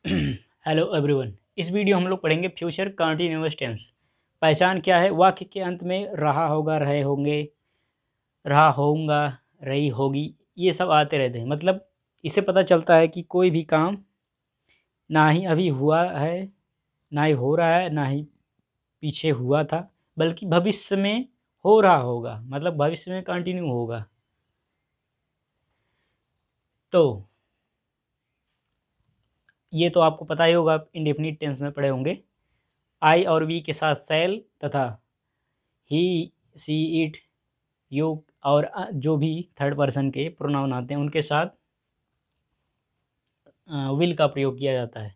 Hello everyone. इस video हम लोग पढ़ेंगे फ्यूचर कंटीन्यूअस टेंस। पहचान क्या है? वाक्य के अंत में रहा होगा, रहे होंगे, रहा होऊंगा, रही होगी, ये सब आते रहते हैं। मतलब इससे पता चलता है कि कोई भी काम ना ही अभी हुआ है, ना ही हो रहा है, ना ही पीछे हुआ था, बल्कि भविष्य में हो रहा होगा, मतलब भविष्य में कंटिन्यू होगा। तो ये तो आपको पता ही होगा, आप इंडेफिनिट टेंस में पढ़े होंगे। आई और वी के साथ सेल तथा ही, सी, इट, यू और जो भी थर्ड पर्सन के प्रोनाउन आते हैं उनके साथ विल का प्रयोग किया जाता है।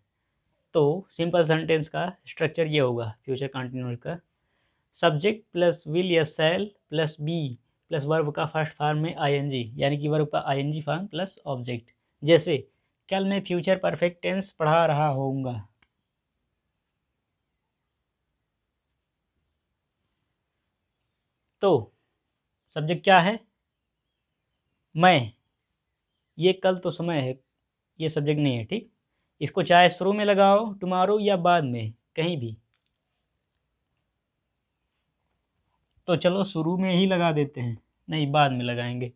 तो सिंपल सेंटेंस का स्ट्रक्चर ये होगा फ्यूचर कंटिन्यूअस का। सब्जेक्ट प्लस विल या shall plus be plus verb का फर्स्ट फॉर्म में आईएनजी, यानी कि वर्ब का आईएनजी फॉर्म प्लस ऑब्जेक्ट। जैसे कल मैं फ्यूचर परफेक्ट टेंस पढ़ा रहा होऊंगा। तो सब्जेक्ट क्या है? मैं। ये कल तो समय है, ये सब्जेक्ट नहीं है, ठीक। इसको चाहे शुरू में लगाओ टुमारो या बाद में, कहीं भी। तो चलो शुरू में ही लगा देते हैं, नहीं बाद में लगाएंगे,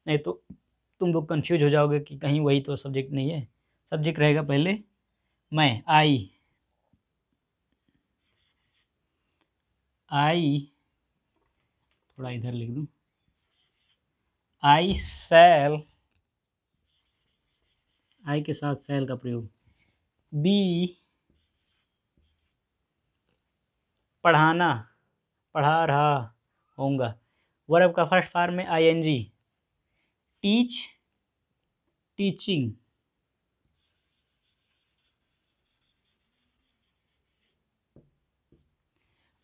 नहीं तो तुम लोग कंफ्यूज हो जाओगे कि कहीं वही तो सब्जेक्ट नहीं है। सब्जेक्ट रहेगा पहले मैं, आई, थोड़ा इधर लिख दूँ, आई सेल, आई के साथ सेल का प्रयोग। बी, पढ़ाना, पढ़ा रहा होऊंगा। वर्ब का फर्स्ट फॉर्म में ING. Teach, teaching.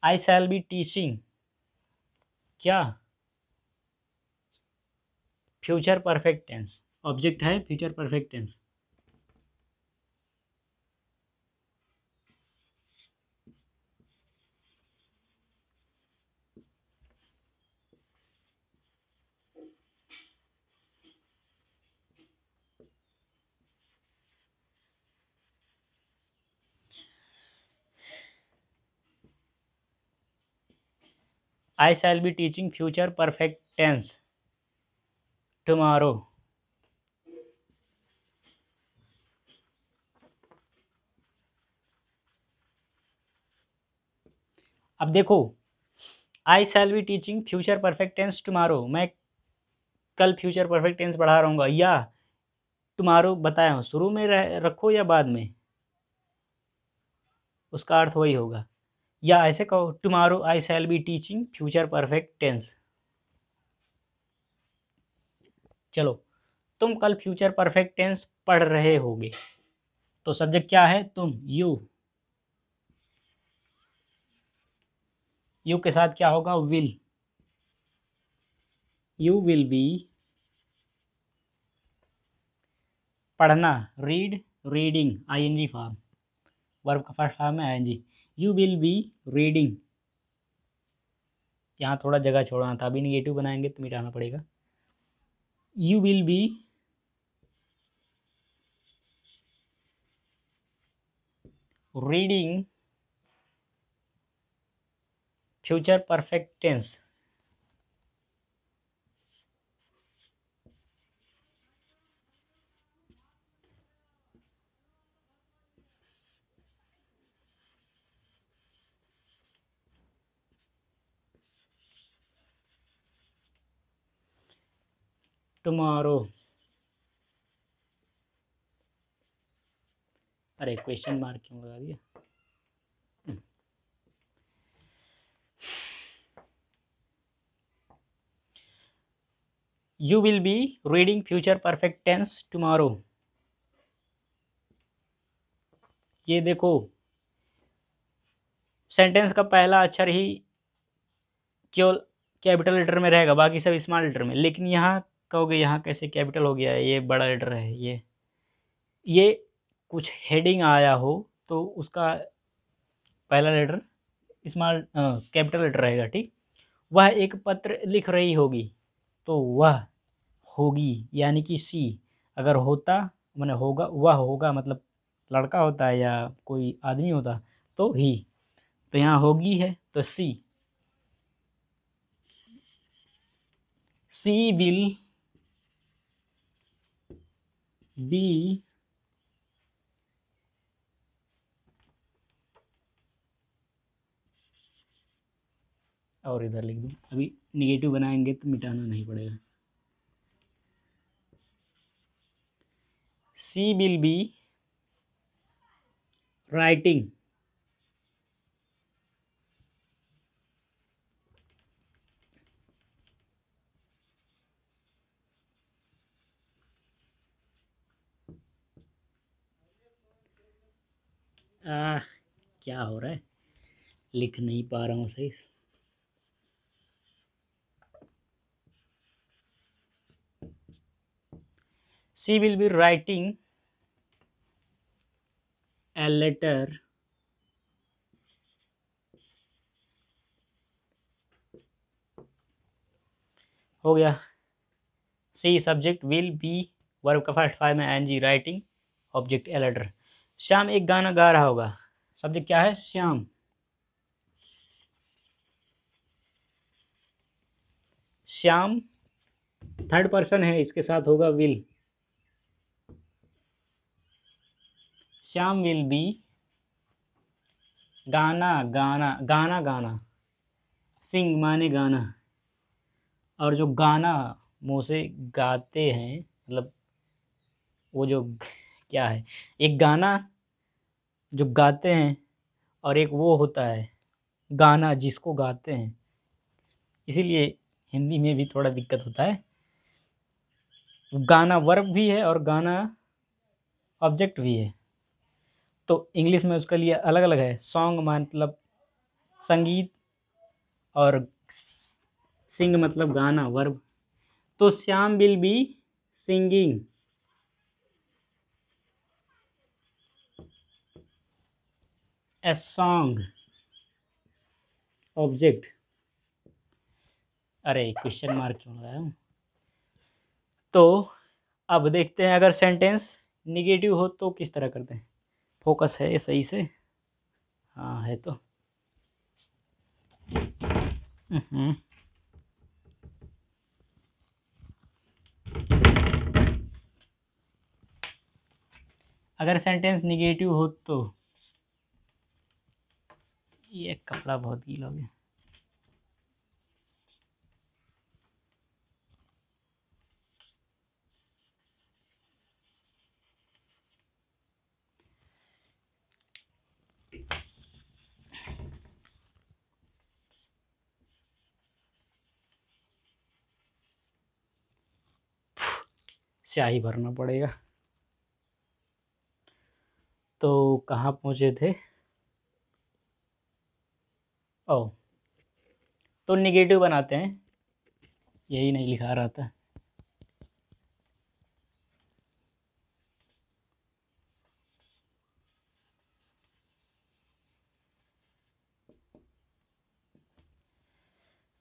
I shall be teaching, क्या? Future perfect tense. ऑब्जेक्ट है future perfect tense. I shall be teaching future perfect tense tomorrow. अब देखो, I shall be teaching future perfect tense tomorrow, मैं कल future perfect tense पढ़ा रहा हूँ, या टुमारो बताया हूँ, शुरू में रखो या बाद में, उसका अर्थ वही होगा। या ऐसे कहो, tomorrow I shall be teaching future perfect tense. चलो, तुम कल फ्यूचर परफेक्ट टेंस पढ़ रहे होगे। तो सब्जेक्ट क्या है? तुम, यू। यू के साथ क्या होगा? विल। यू विल बी, पढ़ना, read, reading, I N G form, verb का फर्स्ट फॉर्म है I N G. You will be reading. यहाँ थोड़ा जगह छोड़ना था, अभी निगेटिव बनाएंगे तो मिटाना पड़ेगा। You will be reading future perfect tense. Tomorrow. अरे क्वेश्चन मार्क क्यों लगा दिया? You will be reading future perfect tense tomorrow. ये देखो, सेंटेंस का पहला अक्षर ही केवल कैपिटल लेटर में रहेगा, बाकी सब स्मॉल लेटर में। लेकिन यहाँ कहोगे यहाँ कैसे कैपिटल हो गया है, ये बड़ा लेटर है। ये कुछ हेडिंग आया हो तो उसका पहला लेटर स्मॉल कैपिटल लेटर रहेगा, ठीक। वह एक पत्र लिख रही होगी, तो वह होगी यानी कि सी। अगर होता मैंने होगा, वह होगा मतलब लड़का होता है या कोई आदमी होता तो ही, तो यहाँ होगी है तो सी विल बी और इधर लिख दूँ, अभी निगेटिव बनाएंगे तो मिटाना नहीं पड़ेगा। सी विल बी राइटिंग क्या हो रहा है, लिख नहीं पा रहा हूँ सही। She will be writing a letter हो गया। She subject, will be verb का फर्स्ट फॉर्म में NG, writing object a letter. Shyam एक गाना गा रहा होगा, सब्जेक्ट क्या है, श्याम। श्याम थर्ड पर्सन है, इसके साथ होगा विल। श्याम विल बी गाना गाना गाना गाना, सिंग माने गाना, और जो गाना मुँह से गाते हैं मतलब वो जो क्या है, एक गाना जो गाते हैं और एक वो होता है गाना जिसको गाते हैं, इसीलिए हिंदी में भी थोड़ा दिक्कत होता है। गाना वर्ब भी है और गाना ऑब्जेक्ट भी है, तो इंग्लिश में उसके लिए अलग अलग है। सॉन्ग मतलब संगीत और सिंग मतलब गाना वर्ब। तो Shyam will be singing a song object. अरे क्वेश्चन मार्क क्यों लगाया हूँ। तो अब देखते हैं अगर सेंटेंस निगेटिव हो तो किस तरह करते हैं। फोकस है सही से, हाँ है तो। अगर सेंटेंस निगेटिव हो तो, ये कपड़ा बहुत गीला हो गया। स्याही भरना पड़ेगा। तो कहाँ पहुँचे थे, ओ तो निगेटिव बनाते हैं, यही नहीं लिखा रहा था।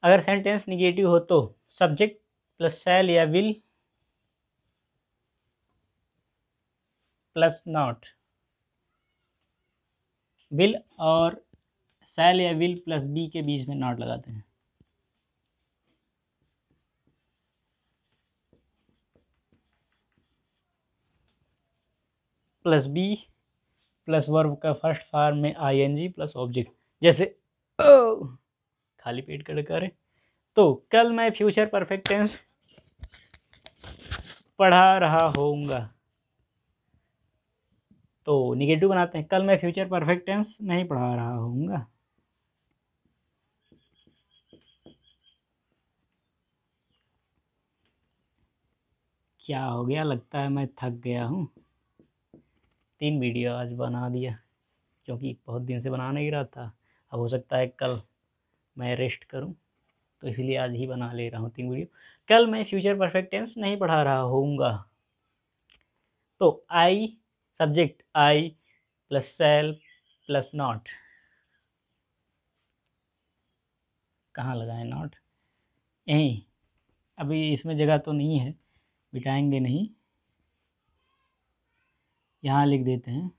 अगर सेंटेंस निगेटिव हो तो सब्जेक्ट प्लस शैल या विल प्लस नॉट, विल और शैल या विल प्लस बी के बीच में नॉट लगाते हैं। प्लस बी प्लस वर्ब का फर्स्ट फॉर्म में आईएनजी प्लस ऑब्जेक्ट, जैसे खाली पेट कर करे। तो कल मैं फ्यूचर परफेक्ट टेंस पढ़ा रहा होऊंगा, तो निगेटिव बनाते हैं, कल मैं फ्यूचर परफेक्ट टेंस नहीं पढ़ा रहा होऊंगा। क्या हो गया, लगता है मैं थक गया हूँ। 3 वीडियो आज बना दिया क्योंकि बहुत दिन से बना नहीं रहा था। अब हो सकता है कल मैं रेस्ट करूँ, तो इसलिए आज ही बना ले रहा हूँ 3 वीडियो। कल मैं फ्यूचर परफेक्ट टेंस नहीं पढ़ा रहा होऊंगा, तो I subject I plus shall plus not, कहाँ लगाएं नॉट, यहीं। अभी इसमें जगह तो नहीं है, बिठाएंगे नहीं, यहाँ लिख देते हैं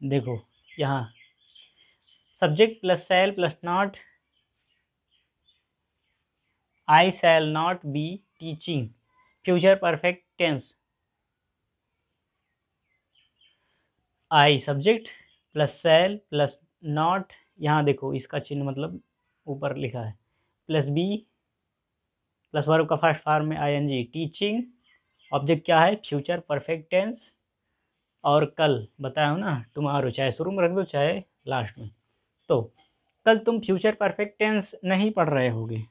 देखो यहाँ subject plus shall plus not, I shall not be teaching, future perfect tense, I subject plus shall plus not, यहाँ देखो इसका चिन्ह मतलब ऊपर लिखा है, प्लस बी प्लस वर्ब का फर्स्ट फॉर्म में आईएनजी, टीचिंग, ऑब्जेक्ट क्या है फ्यूचर परफेक्ट टेंस, और कल बताया हूँ ना टुमारो, चाहे शुरू में रख दो चाहे लास्ट में। तो कल तुम फ्यूचर परफेक्ट टेंस नहीं पढ़ रहे होगे,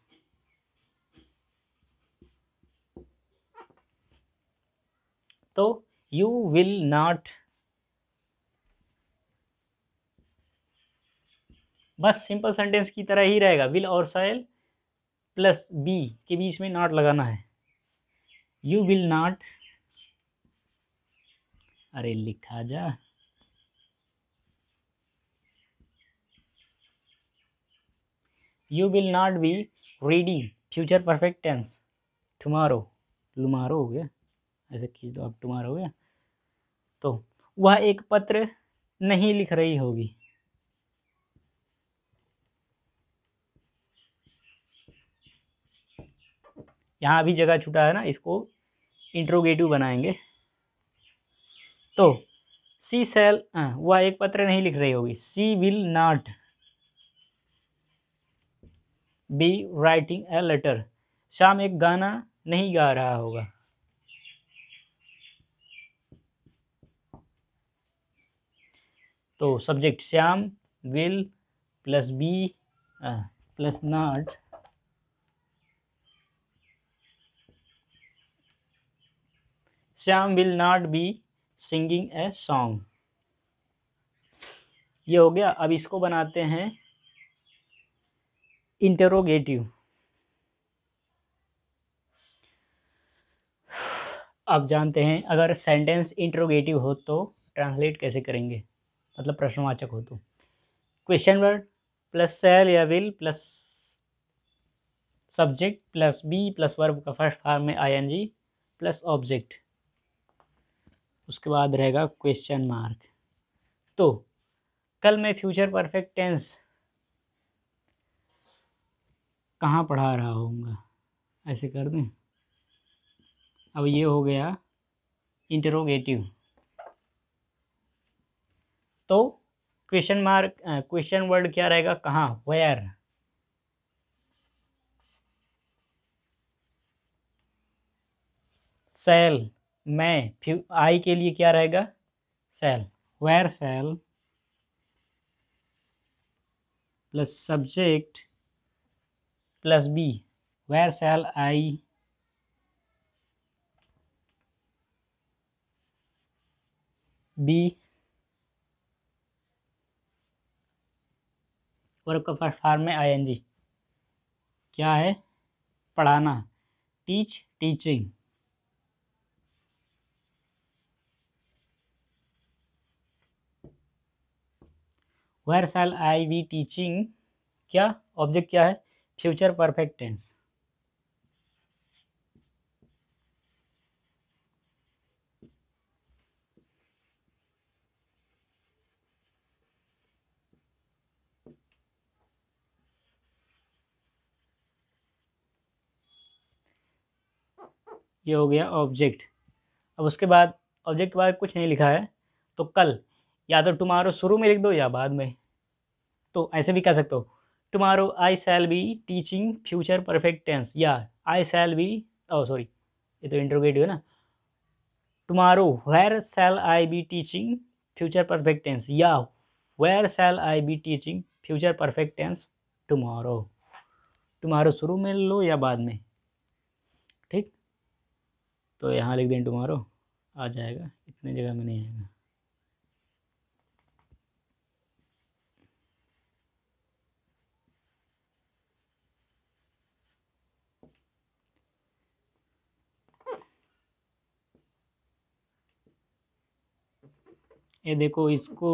तो यू विल नॉट, बस सिंपल सेंटेंस की तरह ही रहेगा, विल और शैल प्लस बी के बीच में नॉट लगाना है, यू विल नॉट, अरे लिखा जा, you will not be reading future perfect tense tomorrow, लुमारो हो गया, ऐसे खींच दो, अब टुमारो हो गया। तो वह एक पत्र नहीं लिख रही होगी, यहाँ अभी जगह छूटा है ना, इसको इंट्रोगेटिव बनाएंगे। तो सी सेल, वह एक पत्र नहीं लिख रही होगी, she will not be writing a letter, Shyam एक गाना नहीं गा रहा होगा, तो subject Shyam, will plus be plus not, Shyam will not be singing a song, ये हो गया। अब इसको बनाते हैं इंटरोगेटिव। अब जानते हैं अगर सेंटेंस इंटरोगेटिव हो तो ट्रांसलेट कैसे करेंगे, मतलब प्रश्नवाचक हो तो क्वेश्चन वर्ड प्लस शैल या will plus subject plus be plus verb का फर्स्ट फॉर्म में आईएनजी प्लस ऑब्जेक्ट, उसके बाद रहेगा क्वेश्चन मार्क। तो कल मैं फ्यूचर परफेक्ट टेंस कहाँ पढ़ा रहा होऊंगा, ऐसे कर दें। अब ये हो गया इंटरोगेटिव। तो क्वेश्चन मार्क, क्वेश्चन वर्ड क्या रहेगा, कहाँ, वेयर, सेल, मैं, आई के लिए क्या रहेगा shall, where shall plus subject plus be, where shall I be, verb का फर्स्ट फॉर्म में आईएनजी, क्या है पढ़ाना, teach teaching, where shall I be teaching, क्या ऑब्जेक्ट क्या है फ्यूचर परफेक्ट टेंस, ये हो गया ऑब्जेक्ट। अब उसके बाद ऑब्जेक्ट के बाद कुछ नहीं लिखा है, तो कल या तो टुमारो शुरू में लिख दो या बाद में, तो ऐसे भी कह सकते हो tomorrow I shall be teaching future perfect tense, या I shall B, O sorry ये तो इंट्रोगेटिव है ना, tomorrow where shall I be teaching future perfect tense, या where shall I be teaching future perfect tense tomorrow, tomorrow शुरू में लो या बाद में, ठीक। तो यहाँ लिख दें टुमारो, आ जाएगा, इतने जगह में नहीं आएगा। ये देखो इसको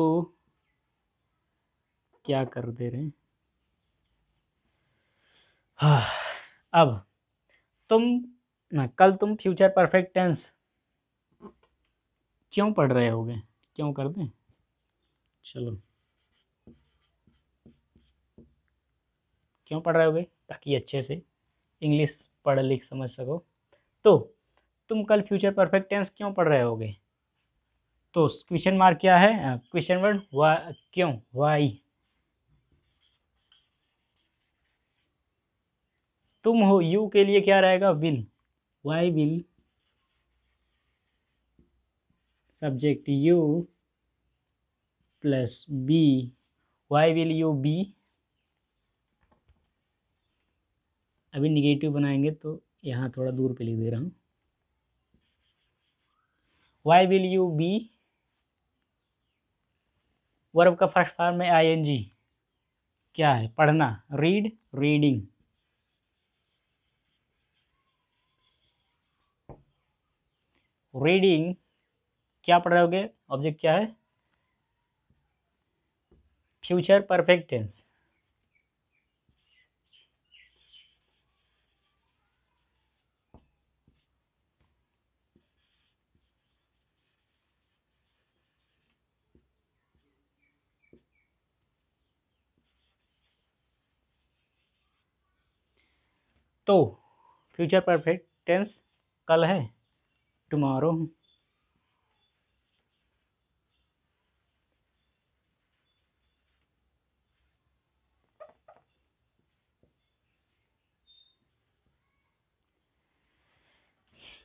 क्या कर दे रहे हैं। हाँ, अब तुम ना कल तुम फ्यूचर परफेक्ट टेंस क्यों पढ़ रहे होगे, क्यों कर दें, चलो, क्यों पढ़ रहे होगे? ताकि अच्छे से इंग्लिश पढ़ लिख समझ सको। तो तुम कल फ्यूचर परफेक्ट टेंस क्यों पढ़ रहे होगे? तो क्वेश्चन मार्क क्या है? क्वेश्चन वर्ड क्यों, वाई। तुम हो, यू के लिए क्या रहेगा? Will. Why will subject you plus be. Why will you be. अभी निगेटिव बनाएंगे तो यहाँ थोड़ा दूर पे लिख दे रहा हूँ। Why will you be, verb का फर्स्ट फॉर्म में आईएनजी। क्या है? पढ़ना, रीड, रीडिंग। रीडिंग क्या पढ़ रहे होगे? ऑब्जेक्ट क्या है? Future perfect tense. तो फ्यूचर परफेक्ट टेंस कल है, टुमारो।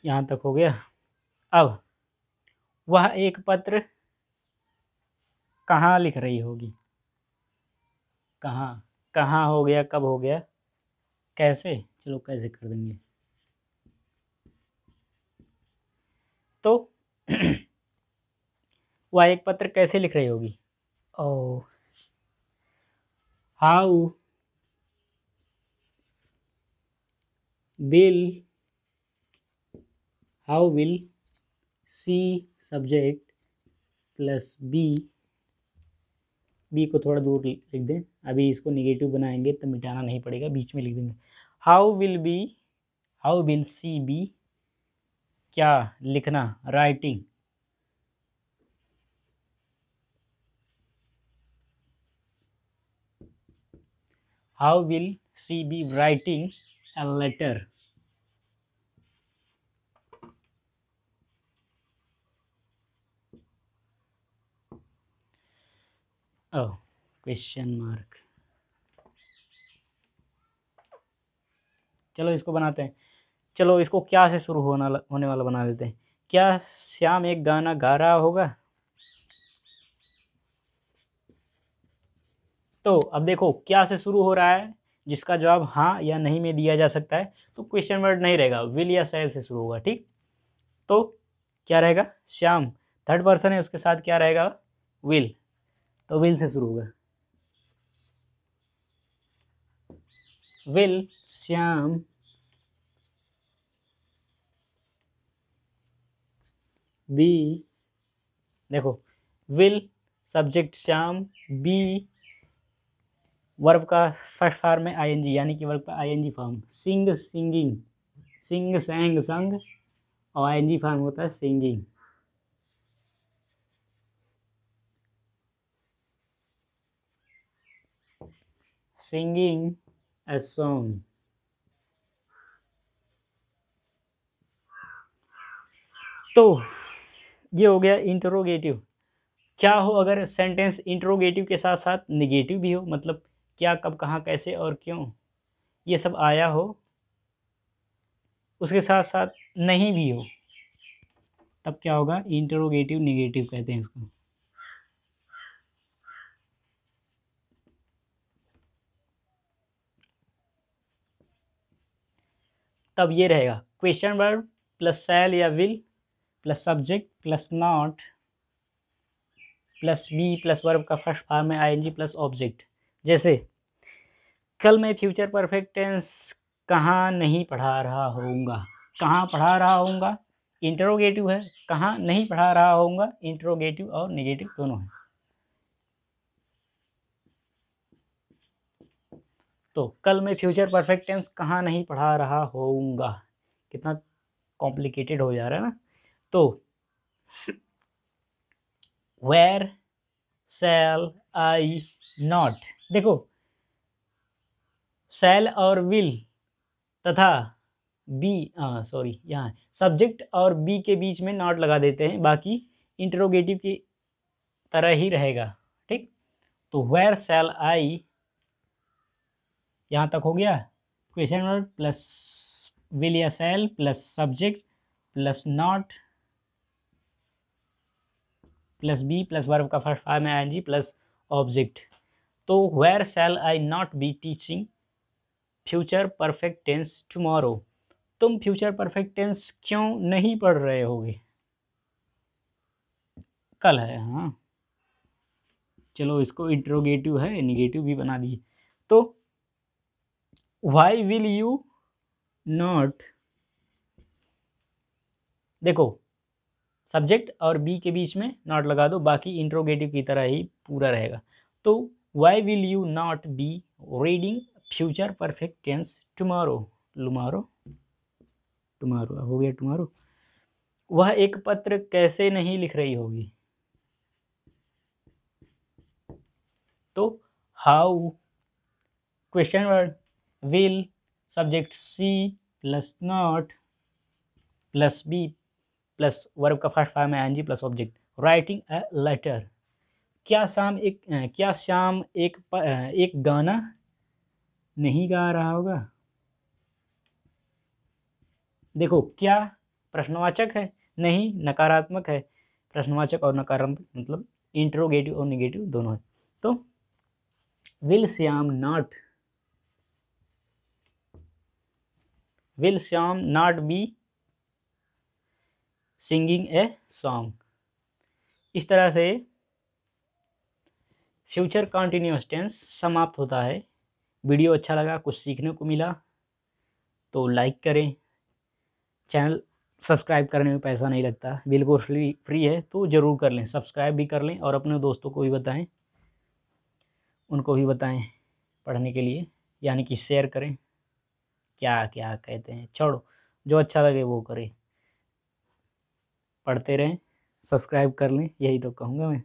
यहाँ तक हो गया। अब वह एक पत्र कहाँ लिख रही होगी? कहाँ, कहाँ हो गया, कब हो गया, कैसे? चलो कैसे कर देंगे। तो वह एक पत्र कैसे लिख रही होगी? Oh, how will, how will she subject plus be. Be को थोड़ा दूर लिख दें, अभी इसको निगेटिव बनाएंगे तो मिटाना नहीं पड़ेगा, बीच में लिख देंगे। How will be, how will she be, क्या लिखना, writing. How will she be writing a letter? Oh, question mark. चलो इसको बनाते हैं। चलो इसको क्या से शुरू होने वाला बना देते हैं। क्या श्याम एक गाना गा रहा होगा? तो अब देखो, क्या से शुरू हो रहा है, जिसका जवाब हाँ या नहीं में दिया जा सकता है, तो क्वेश्चन वर्ड नहीं रहेगा, विल या शैल से शुरू होगा। ठीक, तो क्या रहेगा? श्याम, थर्ड पर्सन है, उसके साथ क्या रहेगा? विल, तो विल से शुरू होगा। विल श्याम बी, देखो, will subject Shyam, be verb का फर्स्ट फॉर्म में आईएनजी, यानी कि वर्ब का I N G form. Sing, singing, sing sang sung, और आईएनजी फॉर्म होता है सिंगिंग। Singing a song. तो ये हो गया इंटरोगेटिव। क्या हो अगर सेंटेंस इंटरोगेटिव के साथ साथ निगेटिव भी हो, मतलब क्या, कब, कहाँ, कैसे और क्यों, ये सब आया हो, उसके साथ साथ नहीं भी हो, तब क्या होगा? इंटरोगेटिव निगेटिव कहते हैं इसको। तब ये रहेगा क्वेश्चन वर्ब प्लस शैल या will plus subject plus not plus be plus verb का फर्स्ट फॉर्म में आईएनजी प्लस ऑब्जेक्ट। जैसे कल मैं फ्यूचर परफेक्ट टेंस कहाँ नहीं पढ़ा रहा होऊंगा। कहाँ पढ़ा रहा होऊंगा इंटरोगेटिव है, कहाँ नहीं पढ़ा रहा होऊंगा इंटरोगेटिव और नेगेटिव दोनों है। तो कल मैं फ्यूचर परफेक्ट टेंस कहाँ नहीं पढ़ा रहा होऊंगा, कितना कॉम्प्लिकेटेड हो जा रहा है ना। तो वेयर शैल आई नॉट। देखो शैल और विल तथा बी सॉरी यहाँ सब्जेक्ट और बी के बीच में नॉट लगा देते हैं, बाकी इंटरोगेटिव की तरह ही रहेगा। ठीक, तो वेयर शैल आई यहाँ तक हो गया। क्वेश्चन वर्ड प्लस विल या shall plus subject plus not plus be plus verb का फर्स्ट फॉर्म है आईएनजी प्लस ऑब्जेक्ट। तो where shall I not be teaching future perfect tense tomorrow. तुम फ्यूचर परफेक्ट टेंस क्यों नहीं पढ़ रहे होगे? कल है। हाँ चलो इसको इंट्रोगेटिव है, निगेटिव भी बना दिए। तो वाई विल यू नॉट, देखो सब्जेक्ट और बी के बीच में नॉट लगा दो, बाकी इंट्रोगेटिव की तरह ही पूरा रहेगा। तो why will you not be reading future perfect tense tomorrow. लुमारो टुमारो हो गया टुमारो। वह एक पत्र कैसे नहीं लिख रही होगी? तो how question word will subject she plus not plus be plus verb का फर्स्ट फॉर्म है N G plus object. Writing a letter. क्या श्याम एक गाना नहीं गा रहा होगा? देखो क्या प्रश्नवाचक है, नहीं नकारात्मक है। प्रश्नवाचक और नकारात्मक मतलब इंट्रोगेटिव और निगेटिव दोनों है। तो will Shyam not be singing a song. इस तरह से फ्यूचर कंटिन्यूअस टेंस समाप्त होता है। वीडियो अच्छा लगा, कुछ सीखने को मिला तो लाइक करें। चैनल सब्सक्राइब करने में पैसा नहीं लगता, बिल्कुल फ्री है, तो ज़रूर कर लें, सब्सक्राइब भी कर लें और अपने दोस्तों को भी बताएं, उनको भी बताएं पढ़ने के लिए, यानी कि शेयर करें। क्या क्या कहते हैं, छोड़ो, जो अच्छा लगे वो करें, पढ़ते रहें, सब्सक्राइब कर लें, यही तो कहूँगा मैं।